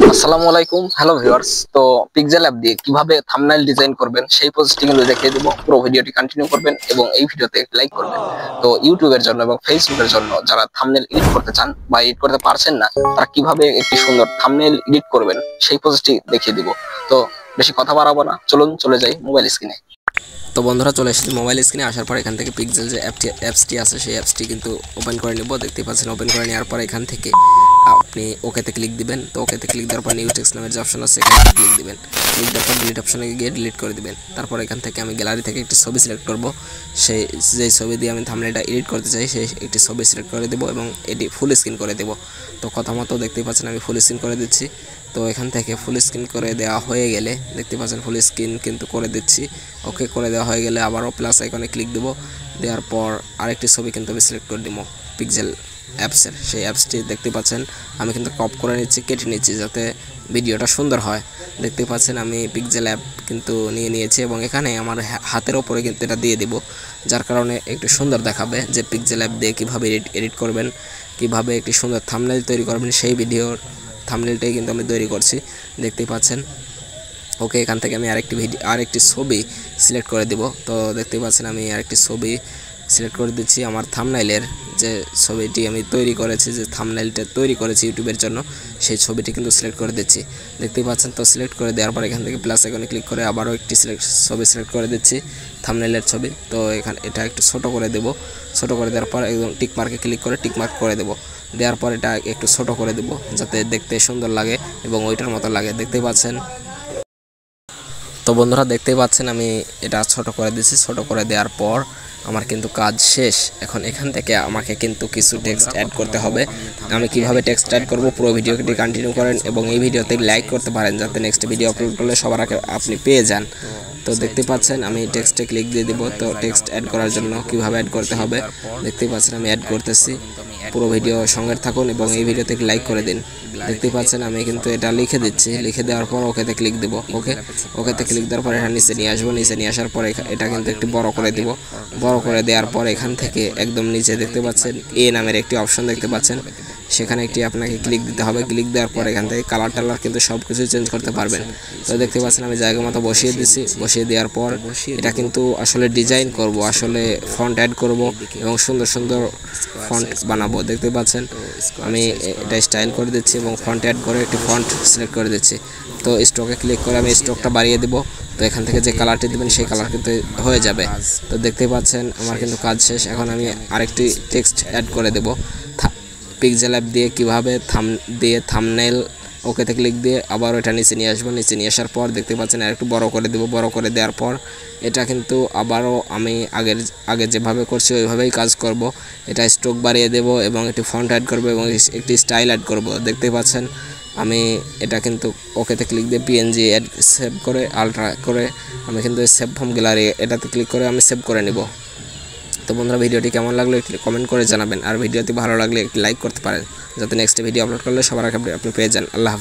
আসসালামু আলাইকুম, hello viewers. তো পিক্সেল অ্যাপ দিয়ে কিভাবে থাম্বনেল ডিজাইন করবেন সেই প্রসেসটি কিন্তু দেখিয়ে দেব। পুরো ভিডিওটি কন্টিনিউ করবেন এবং এই ভিডিওতে লাইক করবেন। তো ইউটিউবের জন্য এবং ফেসবুকের জন্য যারা থাম্বনেল এডিট করতে চান বা এডিট করতে পারছেন না, তারা কিভাবে একটি সুন্দর থাম্বনেল এডিট করবেন সেই প্রসেসটি দেখিয়ে দিব। তো বেশি কথা বাড়াবো না, চলুন চলে যাই মোবাইল স্ক্রিনে। তো বন্ধুরা, চলে এসেছি মোবাইল স্ক্রিনে। আসার পর এখান থেকে পিক্সেল যে অ্যাপসটি আছে সেই অ্যাপসটি কিন্তু ওপেন করে নেব। দেখতে পাচ্ছেন ওপেন করে নেওয়ার পর এখান থেকে আপনি ওকেতে ক্লিক দিবেন। তো ওকেতে ক্লিক দেওয়ার পর নিউ টেক্সট নামের যে অপশন আছে সেখানে ক্লিক দিবেন। ক্লিক দেওয়ার পর ডিলিট অপশনে গিয়ে ডিলিট করে দিবেন। তারপর এখান থেকে আমি গ্যালারি থেকে একটি ছবি সিলেক্ট করব। সেই যেই ছবি দিয়ে আমি থাম্বনেলটা এডিট করতে চাই সেই একটি ছবি সিলেক্ট করে দেবো এবং এটি ফুল স্ক্রিন করে দেবো। তো কথা মতো দেখতেই পাচ্ছেন আমি ফুল স্ক্রিন করে দিচ্ছি। তো এখান থেকে ফুল স্ক্রিন করে দেওয়া হয়ে গেলে দেখতে পাচ্ছেন ফুল স্ক্রিন কিন্তু করে দিচ্ছি। ওকে করে দেওয়া হয়ে গেলে আবারও প্লাস আইকনে ক্লিক দেবো। দেওয়ার পর আরেকটি ছবি কিন্তু আমি সিলেক্ট করে দেবো পিক্সেল অ্যাপসের। সেই অ্যাপসটি দেখতে পাচ্ছেন আমি কিন্তু ক্রপ করে নিচ্ছি, কেটে নিচ্ছি যাতে ভিডিওটা সুন্দর হয়। দেখতে পাচ্ছেন আমি পিক্সেল অ্যাপ কিন্তু নিয়ে নিয়েছি এবং এখানে আমার হাতের ওপরে কিন্তু এটা দিয়ে দিব, যার কারণে একটু সুন্দর দেখাবে যে পিক্সেল অ্যাপ দিয়ে কীভাবে এডিট করবেন, কীভাবে একটি সুন্দর থাম্বনেল তৈরি করবেন সেই ভিডিওর থাম্বনেলটাই কিন্তু আমি তৈরি করছি। দেখতেই পাচ্ছেন। ওকে, এখান থেকে আমি আরেকটি ছবি সিলেক্ট করে দেব। তো দেখতে পাচ্ছেন আমি আরেকটি ছবি সিলেক্ট করে দিচ্ছি। আমার থাম্বনেইলের যে ছবিটি আমি তৈরি করেছি, যে থাম্বনেইলটা তৈরি করেছি ইউটিউবের জন্য, সেই ছবিটি কিন্তু সিলেক্ট করে দিচ্ছি। দেখতেই পাচ্ছেন। তো সিলেক্ট করে দেওয়ার পর এখান থেকে প্লাস আইকনে ক্লিক করে আবারও একটি ছবি সিলেক্ট করে দিচ্ছি, থাম্বনেইলের ছবি। তো এটা একটু ছোট করে দেব। ছোট করে দেওয়ার পর একদম টিক মার্কে ক্লিক করে টিক মার্ক করে দেব। দেওয়ার পর এটা একটু ছোট করে দেব যাতে দেখতে সুন্দর লাগে এবং ওইটার মতো লাগে। দেখতেই পাচ্ছেন। তো বন্ধুরা, দেখতেই পাচ্ছেন আমি এটা ছোট করে দিয়েছি। ছোট করে দেওয়ার পর আমার কিন্তু কাজ শেষ। এখন এখান থেকে আমাকে কিন্তু কিছু টেক্সট অ্যাড করতে হবে। আমি কিভাবে টেক্সট অ্যাড করব পুরো ভিডিওটি কন্টিনিউ করেন এবং এই ভিডিওতে লাইক করতে পারেন যাতে নেক্সট ভিডিও আপলোড করলে সবার আগে আপনি পেয়ে যান। তো দেখতে পাচ্ছেন আমি টেক্সটে ক্লিক দিয়ে দেবো। তো টেক্সট অ্যাড করার জন্য কিভাবে অ্যাড করতে হবে দেখতেই পাচ্ছেন আমি অ্যাড করতেছি। পুরো ভিডিও সঙ্গে থাকুন এবং এই ভিডিওতে লাইক করে দিন। দেখতেই পাচ্ছেন আমি কিন্তু এটা লিখে দিচ্ছি। লিখে দেওয়ার পর ওকেতে ক্লিক দেব। ওকেতে ক্লিক দেওয়ার পর এটা নিচে নিয়ে আসবো। নিচে নিয়ে আসার পর এটা কিন্তু একটু বড় করে দিব। বড় করে দেওয়ার পর এখান থেকে একদম নিচে দেখতে পাচ্ছেন এ নামের একটি অপশন দেখতে পাচ্ছেন, সেখানে একটি আপনাকে ক্লিক দিতে হবে। ক্লিক দেওয়ার পর এখান থেকে কালার টালার কিন্তু সব কিছু চেঞ্জ করতে পারবেন। তো দেখতে পাচ্ছেন আমি জায়গা মতো বসিয়ে দিচ্ছি। বসিয়ে দেওয়ার পর এটা কিন্তু আসলে ডিজাইন করব, আসলে ফন্ট অ্যাড করব এবং সুন্দর সুন্দর ফন্ট বানাবো। দেখতে পাচ্ছেন আমি এটা স্টাইল করে দিচ্ছি এবং ফন্ট অ্যাড করে একটি ফন্ট সিলেক্ট করে দিচ্ছি। তো স্ট্রোকে ক্লিক করে আমি স্ট্রোকটা বাড়িয়ে দেব। তো এখান থেকে যে কালারটি দেবেন সেই কালার কিন্তু হয়ে যাবে। তো দেখতেই পাচ্ছেন আমার কিন্তু কাজ শেষ। এখন আমি আরেকটি টেক্সট অ্যাড করে দেব পিক্সেল অ্যাপ দিয়ে কিভাবে থাম্বনেল। ওকেতে ক্লিক দিয়ে আবার ওটা নিচে নিয়ে আসবো। নিচে নিয়ে আসার পর দেখতে পাচ্ছেন আর একটু বড় করে দেব। বড় করে দেওয়ার পর এটা কিন্তু আবারও আমি আগে যেভাবে করছি ওইভাবেই কাজ করব। এটা স্ট্রোক বাড়িয়ে দেব এবং একটি ফন্ট অ্যাড করব এবং একটি স্টাইল অ্যাড করব। দেখতে পাচ্ছেন আমি এটা কিন্তু ওকেতে ক্লিক দিয়ে পিএনজি অ্যাড সেভ করে আলট্রা করে আমি কিন্তু সেভ ফ্রম গ্যালারি এটাতে ক্লিক করে আমি সেভ করে নেব। তো বন্ধুরা, ভিডিওটি কেমন লাগলো একটু কমেন্ট করে জানাবেন আর ভিডিওটি ভালো লাগলে একটি লাইক করতে পারেন যাতে নেক্সট ভিডিও আপলোড করলে সবার আগে আপনি পেয়ে যান। আল্লাহ হাফেজ।